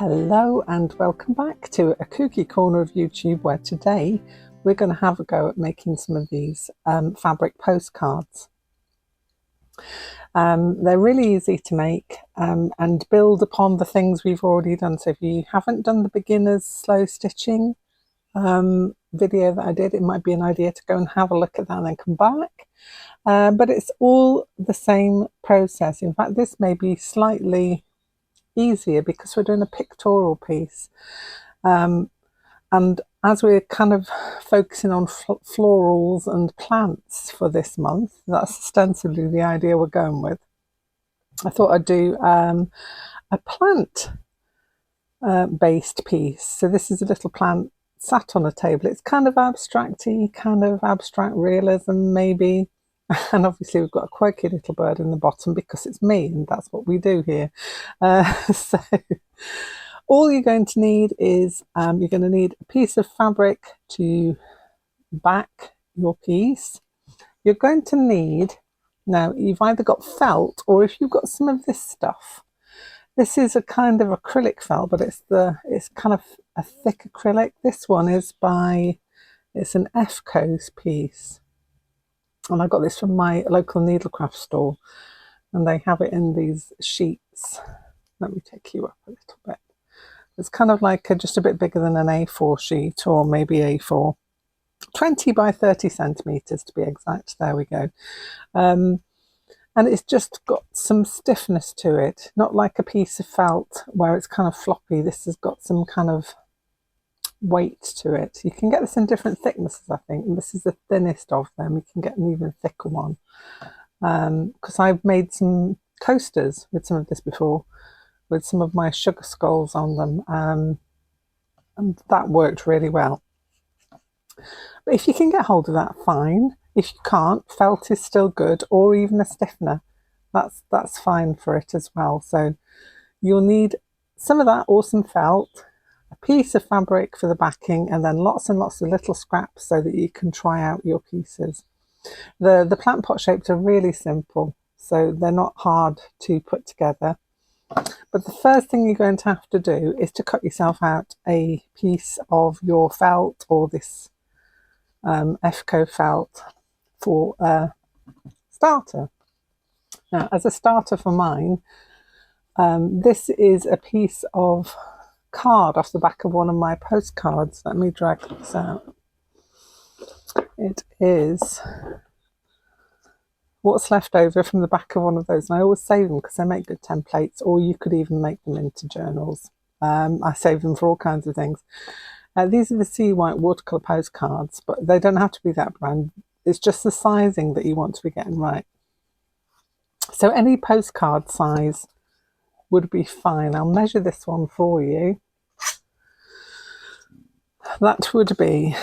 Hello and welcome back to a kooky corner of YouTube, where today we're going to have a go at making some of these fabric postcards. They're really easy to make and build upon the things we've already done. So if you haven't done the beginner's slow stitching video that I did, it might be an idea to go and have a look at that and then come back. But it's all the same process. In fact, this may be slightly easier because we're doing a pictorial piece, and as we're kind of focusing on florals and plants for this month, that's ostensibly the idea we're going with. I thought I'd do a plant based piece. So this is a little plant sat on a table. It's kind of abstracty, kind of abstract realism maybe. And obviously we've got a quirky little bird in the bottom because it's me and that's what we do here. So all you're going to need is you're going to need a piece of fabric to back your piece. You're going to need, now you've either got felt or if you've got some of this stuff. This is a kind of acrylic felt, but it's kind of a thick acrylic. This one is it's an Efco's piece. And I got this from my local needlecraft store, and they have it in these sheets. Let me take you up a little bit. It's kind of like just a bit bigger than an A4 sheet, or maybe A4. 20 by 30 centimetres to be exact. There we go. And it's just got some stiffness to it, not like a piece of felt where it's kind of floppy. This has got some kind of weight to it. You can get this in different thicknesses, I think, and this is the thinnest of them. You can get an even thicker one, because I've made some coasters with some of this before, with some of my sugar skulls on them, and that worked really well. But if you can get hold of that, fine. If you can't, felt is still good, or even a stiffener. That's fine for it as well. So you'll need some of that awesome felt, a piece of fabric for the backing, and then lots and lots of little scraps so that you can try out your pieces. The plant pot shapes are really simple, so they're not hard to put together. But the first thing you're going to have to do is to cut yourself out a piece of your felt, or this Efco felt, for a starter. Now, as a starter for mine, this is a piece of card off the back of one of my postcards. Let me drag this out. It is what's left over from the back of one of those, and I always save them because they make good templates, or you could even make them into journals. I save them for all kinds of things. These are the Sea White watercolour postcards, but they don't have to be that brand. It's just the sizing that you want to be getting right. So any postcard size would be fine. I'll measure this one for you. That would be,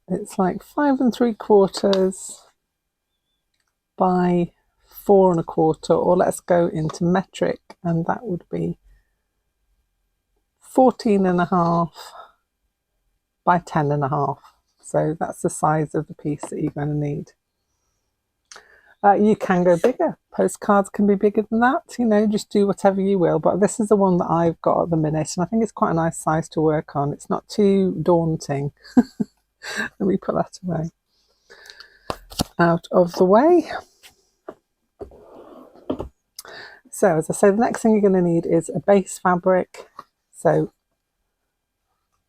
it's like 5 3/4 by 4 1/4, or let's go into metric, and that would be 14 1/2 by 10 1/2. So that's the size of the piece that you're going to need. You can go bigger. Postcards can be bigger than that, you know, just do whatever you will. But this is the one that I've got at the minute, and I think it's quite a nice size to work on. It's not too daunting. Let me put that away. Out of the way. So, as I say, the next thing you're going to need is a base fabric. So,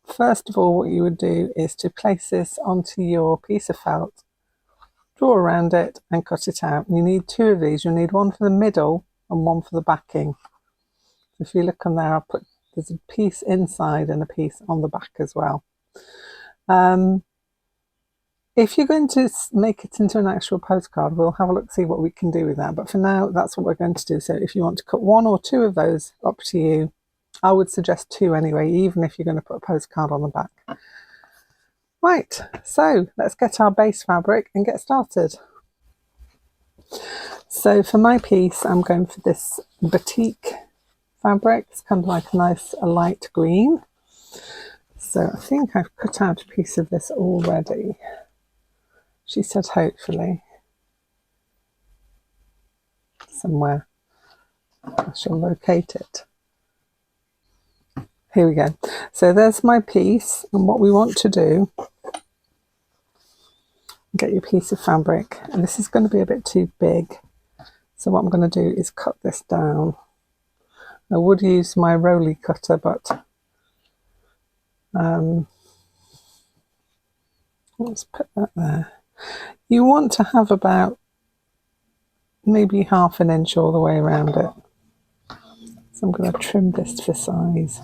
first of all, what you would do is to place this onto your piece of felt, draw around it and cut it out. You need 2 of these. You'll need one for the middle and one for the backing. If you look on there, there's a piece inside and a piece on the back as well. If you're going to make it into an actual postcard, we'll have a look, see what we can do with that. But for now, that's what we're going to do. So if you want to cut 1 or 2 of those, up to you. I would suggest 2 anyway, even if you're going to put a postcard on the back. Right, so let's get our base fabric and get started. So for my piece, I'm going for this batik fabric. It's kind of like a light green. So I think I've cut out a piece of this already. She said hopefully. Somewhere. I shall locate it. Here we go. So there's my piece, and what we want to do, get your piece of fabric, and this is going to be a bit too big. So what I'm going to do is cut this down. I would use my Rolly cutter, but let's put that there. You want to have about maybe ½ an inch all the way around it. So I'm going to trim this for size.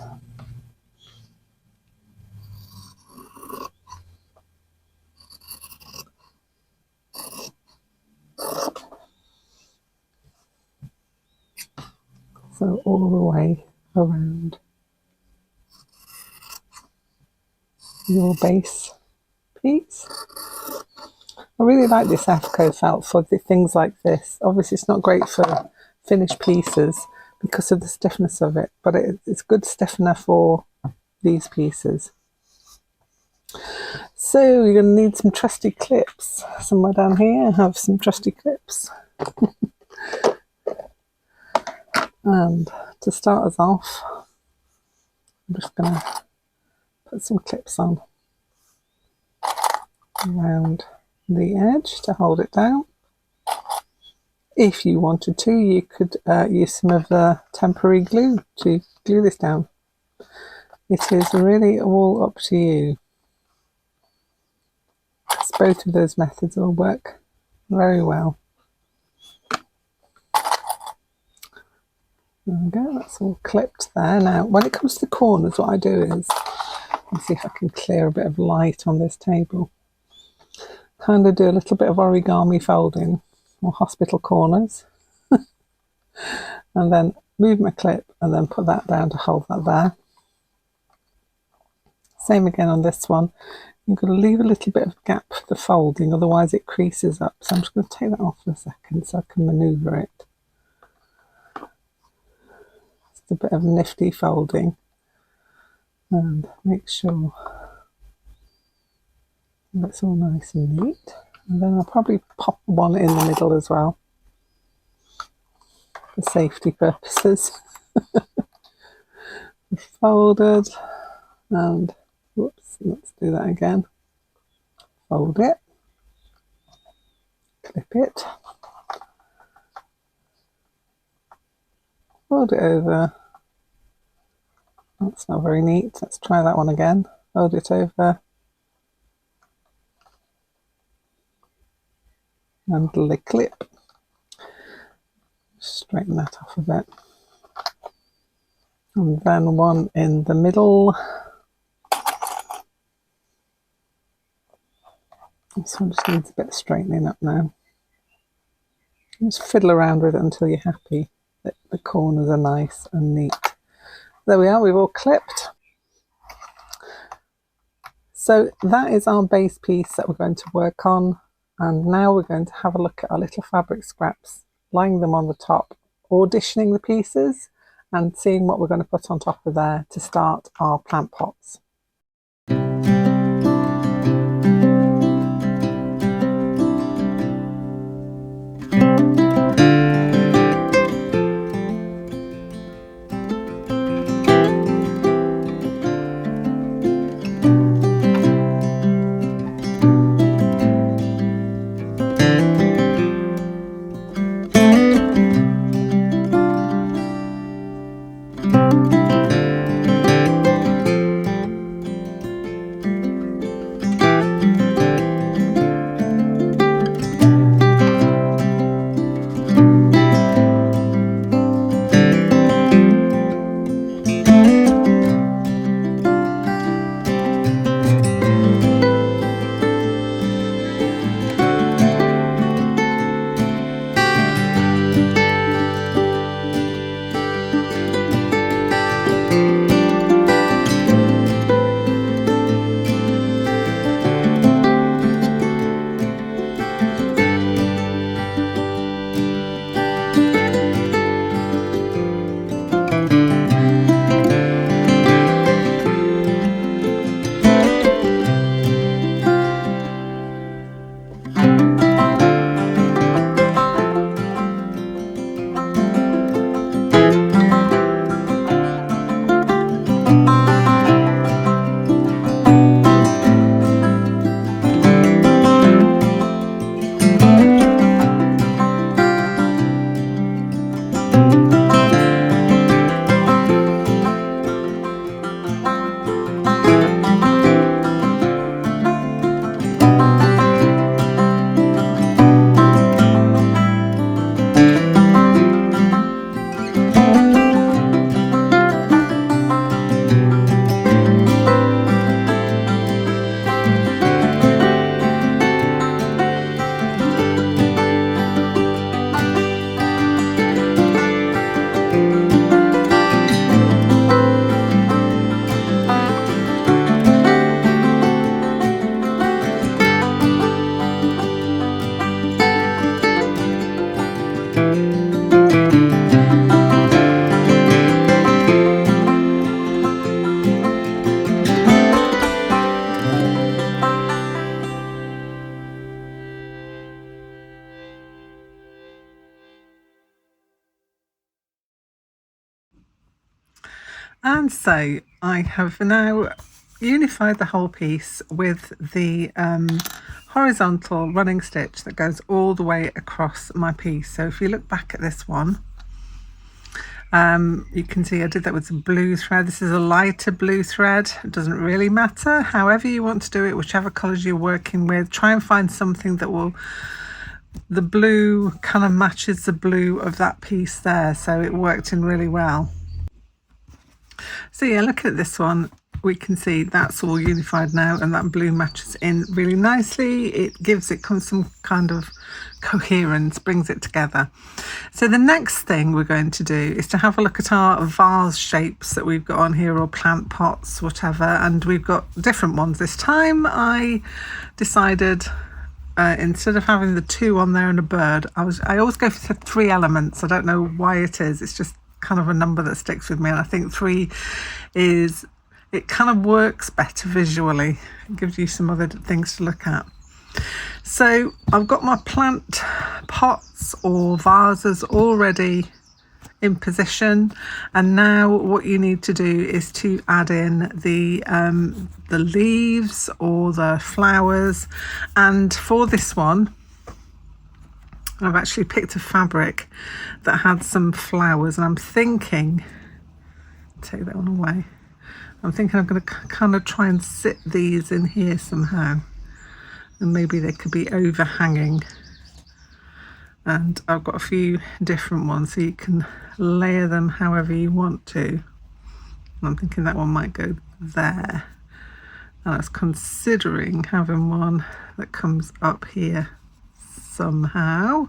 So all the way around your base piece. I really like this Efco felt for things like this. Obviously it's not great for finished pieces because of the stiffness of it, but it's good stiffener for these pieces. So you're going to need some trusty clips. Somewhere down here I have some trusty clips. And to start us off, I'm just going to put some clips on around the edge to hold it down. If you wanted to, you could use some of the temporary glue to glue this down. It is really all up to you. Both of those methods will work very well. There we go, that's all clipped there. Now, when it comes to the corners, what I do is, let's see if I can clear a bit of light on this table. Kind of do a little bit of origami folding, or hospital corners. And then move my clip and then put that down to hold that there. Same again on this one. You've got to leave a little bit of gap for the folding, otherwise it creases up. So I'm just going to take that off for a second so I can manoeuvre it. Just a bit of nifty folding. And make sure that's all nice and neat. And then I'll probably pop one in the middle as well, for safety purposes. Folded, and whoops, let's do that again. Fold it, clip it, fold it over. That's not very neat. Let's try that one again. Fold it over and the clip. Straighten that off a bit. And then one in the middle. This one just needs a bit of straightening up now. Just fiddle around with it until you're happy that the corners are nice and neat. There we are, we've all clipped. So that is our base piece that we're going to work on. And now we're going to have a look at our little fabric scraps, laying them on the top, auditioning the pieces and seeing what we're going to put on top of there to start our plant pots. And so I have now unified the whole piece with the horizontal running stitch that goes all the way across my piece. So if you look back at this one, you can see I did that with some blue thread. This is a lighter blue thread. It doesn't really matter. However you want to do it, whichever colours you're working with, try and find something that will, the blue kind of matches the blue of that piece there. So it worked in really well. So yeah, looking at this one, we can see that's all unified now, and that blue matches in really nicely. It gives it some kind of coherence, brings it together. So the next thing we're going to do is to have a look at our vase shapes that we've got on here, or plant pots, whatever, and we've got different ones this time. I decided instead of having the 2 on there and a bird, I always go for 3 elements. I don't know why it is, it's just kind of a number that sticks with me, and I think 3 is, it kind of works better visually. It gives you some other things to look at. So I've got my plant pots or vases already in position, and now what you need to do is to add in the leaves or the flowers. And for this one, I've actually picked a fabric that had some flowers, and I'm thinking, take that one away, I'm thinking I'm going to kind of try and sit these in here somehow, and maybe they could be overhanging. And I've got a few different ones, so you can layer them however you want to. And I'm thinking that one might go there, and I was considering having one that comes up here somehow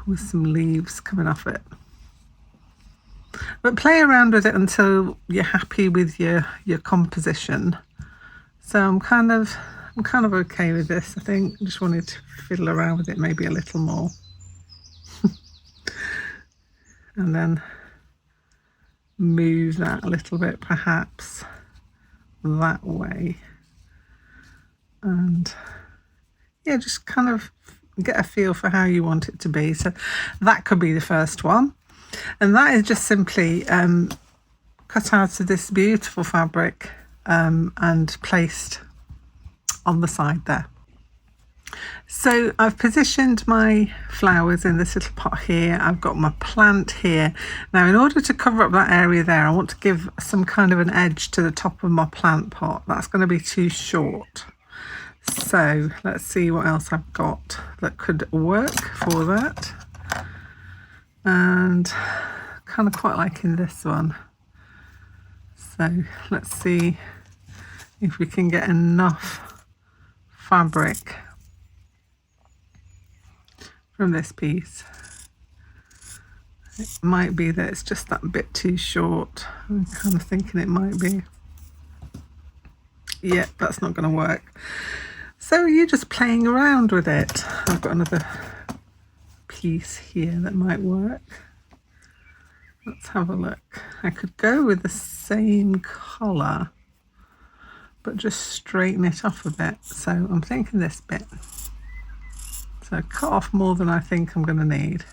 with some leaves coming off it. But play around with it until you're happy with your composition. So I'm kind of okay with this. I think I just wanted to fiddle around with it maybe a little more. And then move that a little bit perhaps that way. And yeah, just kind of get a feel for how you want it to be. So that could be the first one. And that is just simply cut out of this beautiful fabric and placed on the side there. So I've positioned my flowers in this little pot here. I've got my plant here. Now, in order to cover up that area there, I want to give some kind of an edge to the top of my plant pot. That's going to be too short. So let's see what else I've got that could work for that. And kind of quite liking this one. So let's see if we can get enough fabric from this piece. It might be that it's just that bit too short. I'm kind of thinking it might be. Yeah, that's not going to work. So you're just playing around with it. I've got another piece here that might work. Let's have a look. I could go with the same colour, but just straighten it off a bit. So I'm thinking this bit. So cut off more than I think I'm going to need.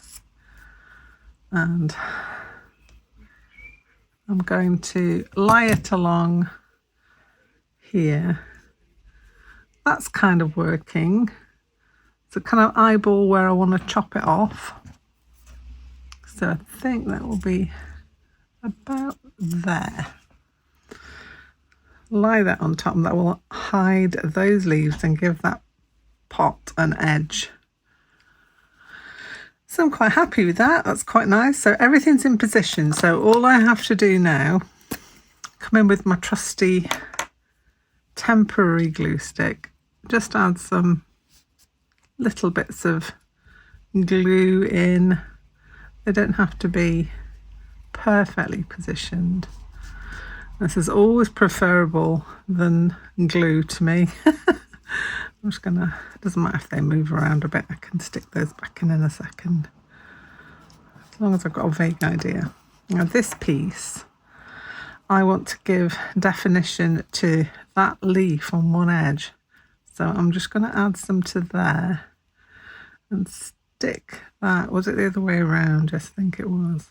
And I'm going to lie it along here. That's kind of working. It's a kind of eyeball where I want to chop it off. So I think that will be about there. Lie that on top, and that will hide those leaves and give that pot an edge. So I'm quite happy with that. That's quite nice. So everything's in position. So all I have to do now, come in with my trusty temporary glue stick, just add some little bits of glue in. They don't have to be perfectly positioned. This is always preferable than glue to me. I'm just gonna, it doesn't matter if they move around a bit, I can stick those back in a second, as long as I've got a vague idea. Now this piece, I want to give definition to that leaf on one edge. So I'm just going to add some to there and stick that. Was it the other way around? Yes, I think it was.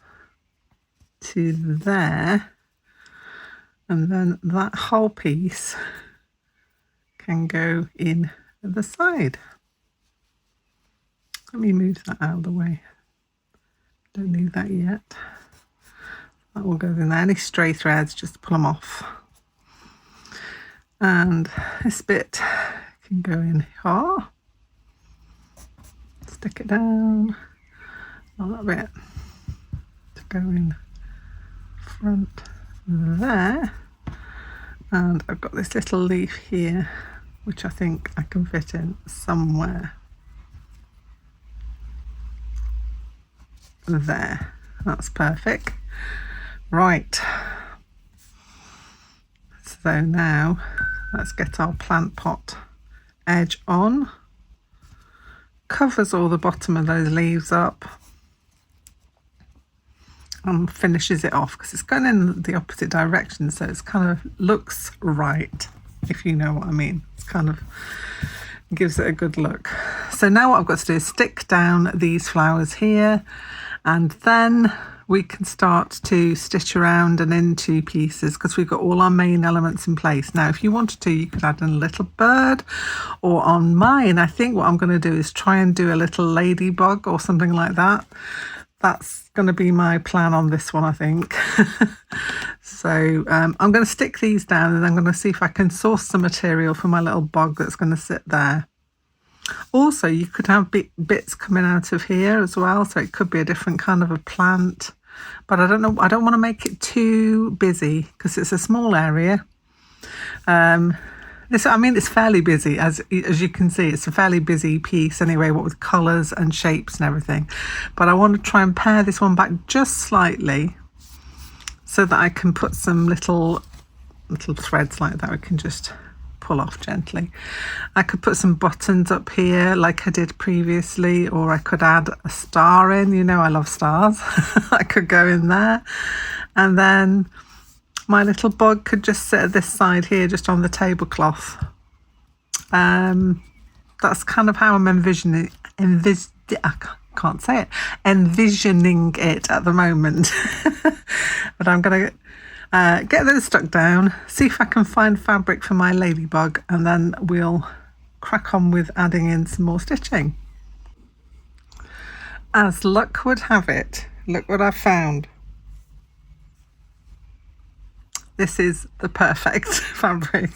to there, and then that whole piece can go in the side. Let me move that out of the way. Don't need that yet. That will go in there. Any stray threads, just pull them off. And this bit can go in here. Stick it down. A little bit to go in front there. And I've got this little leaf here, which I think I can fit in somewhere. There, that's perfect. Right, so now let's get our plant pot edge on. Covers all the bottom of those leaves up and finishes it off because it's going in the opposite direction, so it's kind of looks right, if you know what I mean. It's kind of gives it a good look. So now what I've got to do is stick down these flowers here, and then we can start to stitch around and into pieces because we've got all our main elements in place. Now, if you wanted to, you could add in a little bird, or on mine, I think what I'm going to do is try and do a little ladybug or something like that. That's going to be my plan on this one, I think. So I'm going to stick these down, and I'm going to see if I can source some material for my little bug that's going to sit there. Also, you could have bits coming out of here as well, so it could be a different kind of a plant, but I don't know, I don't want to make it too busy because it's a small area. It's fairly busy, as you can see. It's a fairly busy piece anyway, what with colours and shapes and everything, but I want to try and pare this one back just slightly so that I can put some little threads like that we can just pull off gently. I could put some buttons up here like I did previously, or I could add a star in. You know I love stars. I could go in there, and then my little bug could just sit at this side here just on the tablecloth. That's kind of how I'm envisioning it at the moment. But I'm going to get those stuck down, see if I can find fabric for my ladybug, and then we'll crack on with adding in some more stitching. As luck would have it, look what I found. This is the perfect fabric,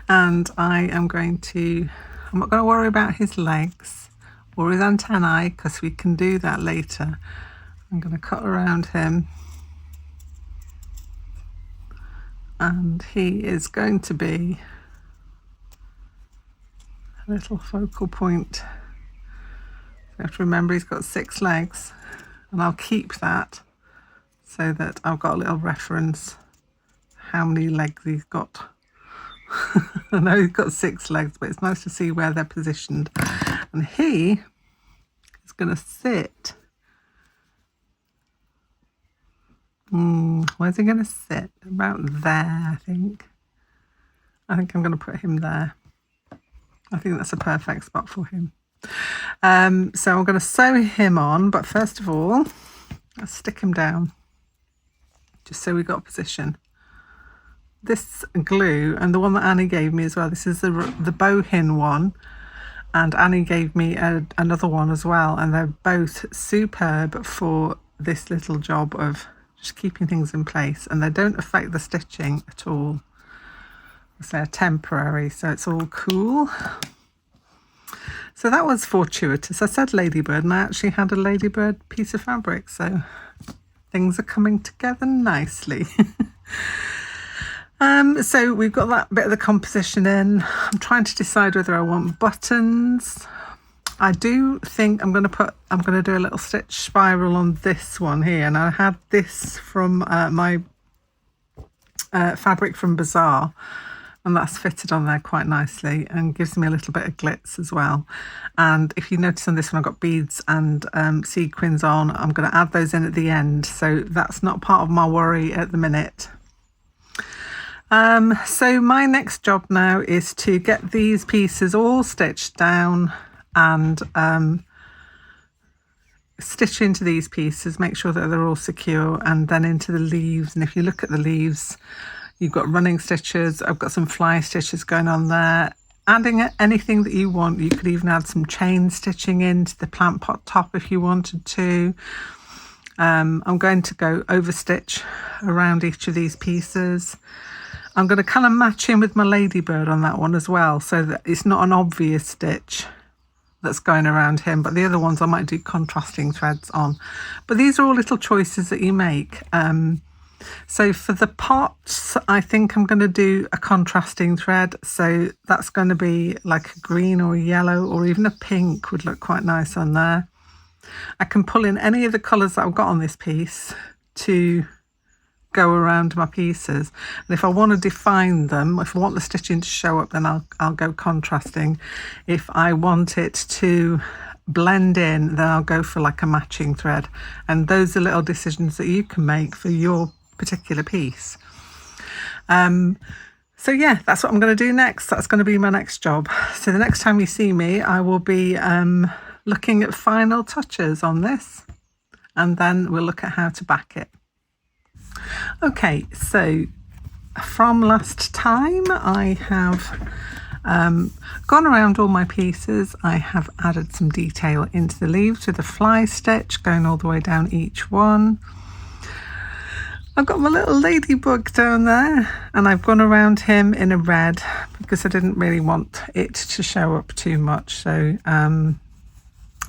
and I'm not going to worry about his legs or his antennae because we can do that later. I'm going to cut around him, and he is going to be a little focal point. You have to remember he's got 6 legs, and I'll keep that so that I've got a little reference how many legs he's got. I know he's got 6 legs, but it's nice to see where they're positioned. And he is going to sit. Where's he going to sit? About there, I think. I think I'm going to put him there. I think that's a perfect spot for him. So I'm going to sew him on, but first of all, let's stick him down, just so we've got a position. This glue, and the one that Annie gave me as well, this is the bohin one, and Annie gave me another one as well, and they're both superb for this little job of just keeping things in place, and they don't affect the stitching at all. They're temporary, so it's all cool. So that was fortuitous. I said ladybird, and I actually had a ladybird piece of fabric, so things are coming together nicely. So we've got that bit of the composition in. I'm trying to decide whether I want buttons. I do think I'm going to do a little stitch spiral on this one here, and I had this from my fabric from Bazaar, and that's fitted on there quite nicely and gives me a little bit of glitz as well. And if you notice on this one, I've got beads and sequins on. I'm going to add those in at the end, so that's not part of my worry at the minute. So my next job now is to get these pieces all stitched down and stitch into these pieces, make sure that they're all secure, and then into the leaves. And if you look at the leaves, you've got running stitches. I've got some fly stitches going on there. Adding anything that you want. You could even add some chain stitching into the plant pot top if you wanted to. I'm going to go over stitch around each of these pieces. I'm going to kind of match in with my ladybird on that one as well, so that it's not an obvious stitch that's going around him, but the other ones I might do contrasting threads on. But these are all little choices that you make. So for the pots, I think I'm going to do a contrasting thread. So that's going to be like a green or a yellow, or even a pink would look quite nice on there. I can pull in any of the colours that I've got on this piece to go around my pieces. And if I want to define them, if I want the stitching to show up, then I'll go contrasting. If I want it to blend in, then I'll go for like a matching thread. And those are little decisions that you can make for your particular piece. So yeah, that's what I'm going to do next. That's going to be my next job. So the next time you see me, I will be looking at final touches on this, and then we'll look at how to back it. Okay, so from last time I have gone around all my pieces. I have added some detail into the leaves with a fly stitch going all the way down each one. I've got my little ladybug down there, and I've gone around him in a red because I didn't really want it to show up too much, so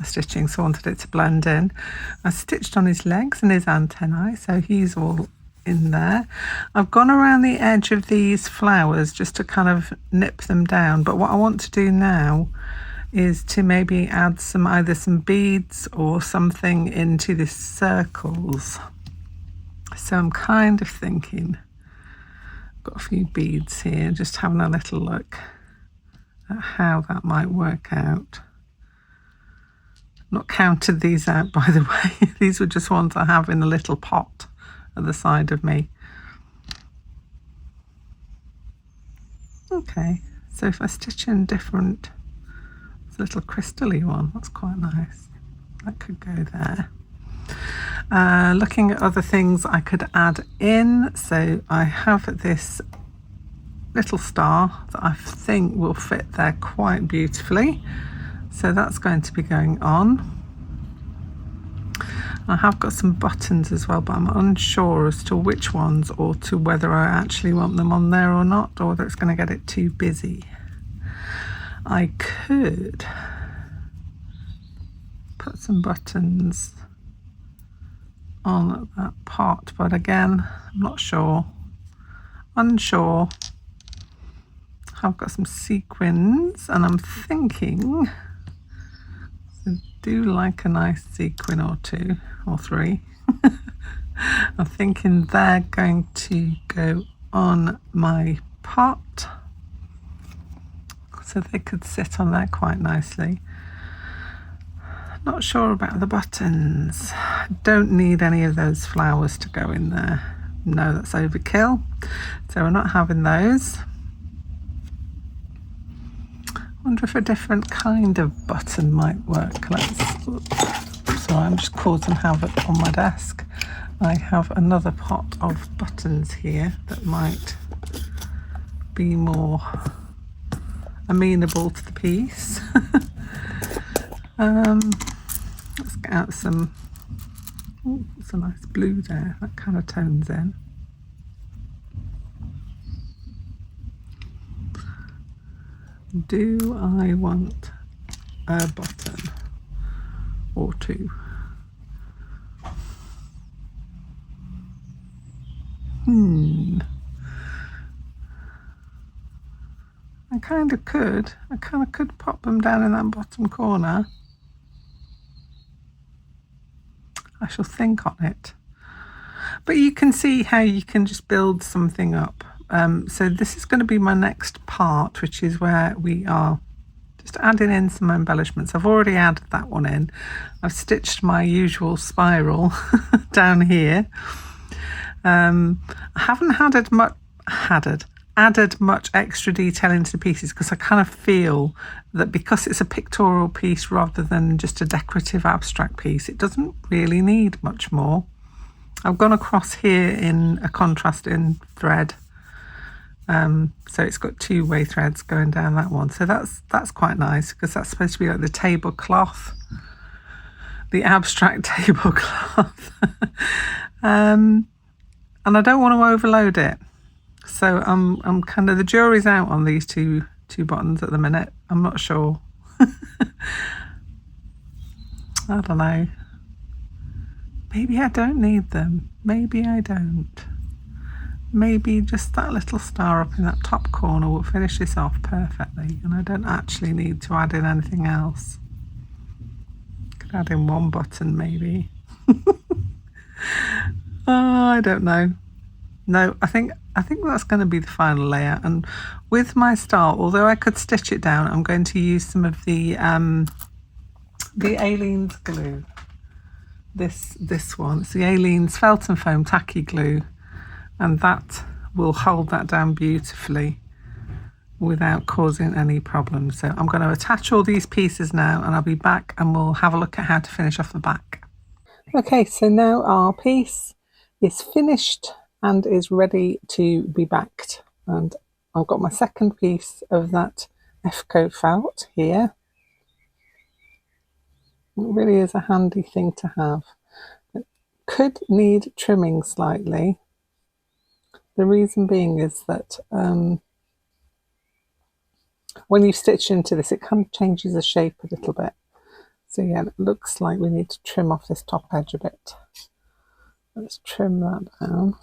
stitching, so I wanted it to blend in. I stitched on his legs and his antennae, so he's all in there. I've gone around the edge of these flowers just to kind of nip them down, but what I want to do now is to maybe add either some beads or something into the circles. So I'm kind of thinking, got a few beads here, just having a little look at how that might work out. Not counted these out, by the way. These were just ones I have in a little pot at the side of me. Okay, so if I stitch in different, this little crystal-y one, that's quite nice. That could go there. Looking at other things I could add in, so I have this little star that I think will fit there quite beautifully, so that's going to be going on. I have got some buttons as well, but I'm unsure as to which ones, or to whether I actually want them on there or not, or whether it's going to get it too busy. I could put some buttons on that pot, but again, I'm not sure. Unsure. I've got some sequins, and I'm thinking I do like a nice sequin or two or three. I'm thinking they're going to go on my pot, so they could sit on there quite nicely. Not sure about the buttons. Don't need any of those flowers to go in there. No, that's overkill. So we're not having those. Wonder if a different kind of button might work. Sorry, I'm just causing havoc on my desk. I have another pot of buttons here that might be more amenable to the piece. Let's get out some. Oh, it's a nice blue there. That kind of tones in. Do I want a button or two? I kind of could pop them down in that bottom corner. I shall think on it. But you can see how you can just build something up. So this is going to be my next part, which is where we are just adding in some embellishments. I've already added that one in. I've stitched my usual spiral down here. I haven't added added much extra detail into the pieces because I kind of feel that because it's a pictorial piece rather than just a decorative abstract piece, it doesn't really need much more. I've gone across here in a contrasting thread, so it's got two-way threads going down that one, so that's quite nice because that's supposed to be like the tablecloth, the abstract tablecloth. And I don't want to overload it, so I'm kind of, the jury's out on these two buttons at the minute. I'm not sure. I don't know, maybe I don't need them, maybe I don't. Maybe just that little star up in that top corner will finish this off perfectly, and I don't actually need to add in anything else. Could add in one button maybe. Oh, I don't know. No, I think that's going to be the final layout. And with my star, although I could stitch it down, I'm going to use some of the Aleene's glue. This one, it's the Aleene's Felt and Foam Tacky Glue, and that will hold that down beautifully without causing any problems. So I'm going to attach all these pieces now, and I'll be back and we'll have a look at how to finish off the back. Okay, so now our piece is finished and is ready to be backed, and I've got my second piece of that Efco felt here. It really is a handy thing to have. It could need trimming slightly. The reason being is that when you stitch into this, it kind of changes the shape a little bit. So yeah, it looks like we need to trim off this top edge a bit. Let's trim that down.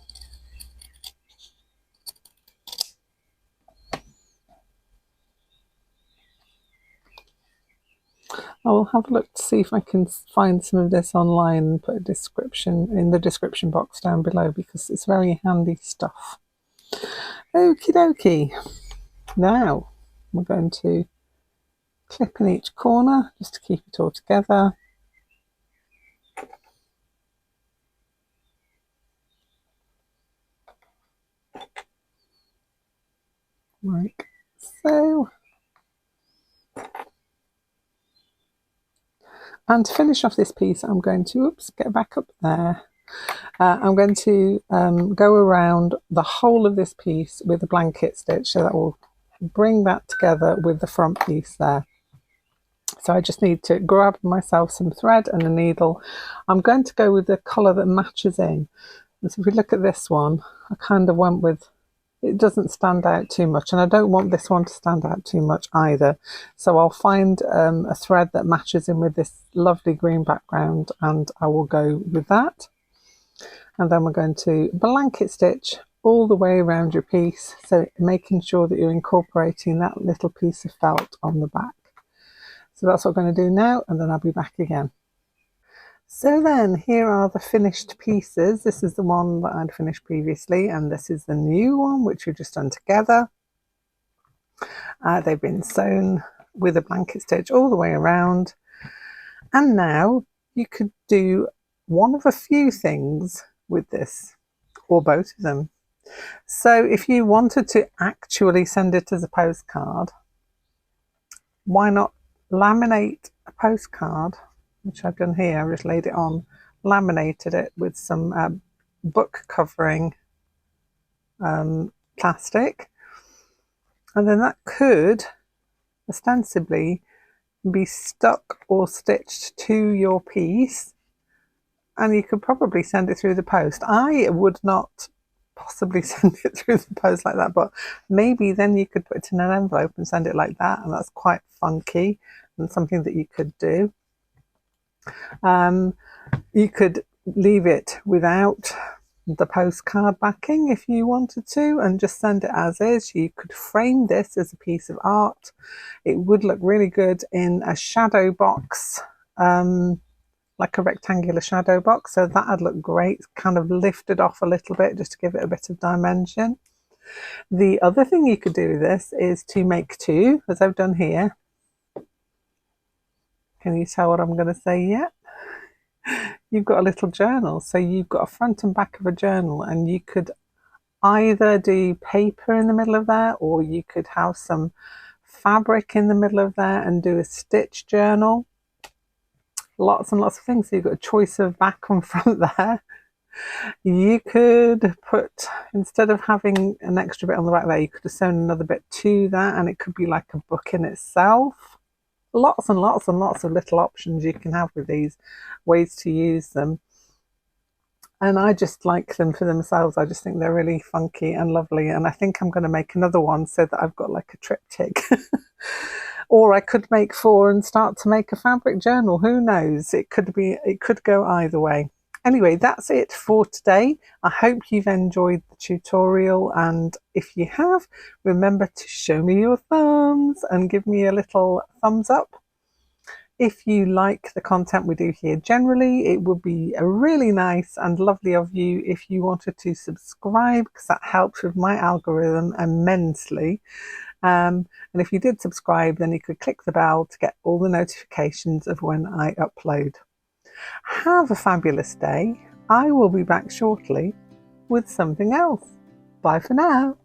I will have a look to see if I can find some of this online and put a description in the description box down below, because it's very handy stuff. Okie dokie. Now we're going to clip in each corner just to keep it all together. Like so. And to finish off this piece, I'm going to, get back up there. I'm going to go around the whole of this piece with a blanket stitch, so that will bring that together with the front piece there. So I just need to grab myself some thread and a needle. I'm going to go with the colour that matches in. And so if we look at this one, I kind of went with, it doesn't stand out too much, and I don't want this one to stand out too much either. So I'll find a thread that matches in with this lovely green background, and I will go with that. And then we're going to blanket stitch all the way around your piece, so making sure that you're incorporating that little piece of felt on the back. So that's what I'm going to do now, and then I'll be back again. So then here are the finished pieces. This is the one that I'd finished previously, and this is the new one which we've just done together. They've been sewn with a blanket stitch all the way around, and now you could do one of a few things with this, or both of them. So if you wanted to actually send it as a postcard, why not laminate a postcard, which I've done here. I've just laid it on, laminated it with some book covering plastic, and then that could ostensibly be stuck or stitched to your piece, and you could probably send it through the post. I would not possibly send it through the post like that, but maybe then you could put it in an envelope and send it like that, and that's quite funky and something that you could do. You could leave it without the postcard backing if you wanted to, and just send it as is. You could frame this as a piece of art. It would look really good in a shadow box, like a rectangular shadow box, so that'd look great, kind of lifted off a little bit just to give it a bit of dimension. The other thing you could do with this is to make two, as I've done here. Can you tell what I'm going to say yet? You've got a little journal, so you've got a front and back of a journal, and you could either do paper in the middle of there, or you could have some fabric in the middle of there and do a stitch journal. Lots and lots of things. So you've got a choice of back and front there. You could put, instead of having an extra bit on the back there, you could have sewn another bit to that, and it could be like a book in itself. Lots and lots and lots of little options you can have with these, ways to use them. And I just like them for themselves. I just think they're really funky and lovely. And I think I'm going to make another one so that I've got like a triptych. Or I could make 4 and start to make a fabric journal. Who knows? It could go either way. Anyway, that's it for today. I hope you've enjoyed the tutorial, and if you have, remember to show me your thumbs and give me a little thumbs up. If you like the content we do here generally, it would be really nice and lovely of you if you wanted to subscribe, because that helps with my algorithm immensely. And if you did subscribe, then you could click the bell to get all the notifications of when I upload. Have a fabulous day. I will be back shortly with something else. Bye for now.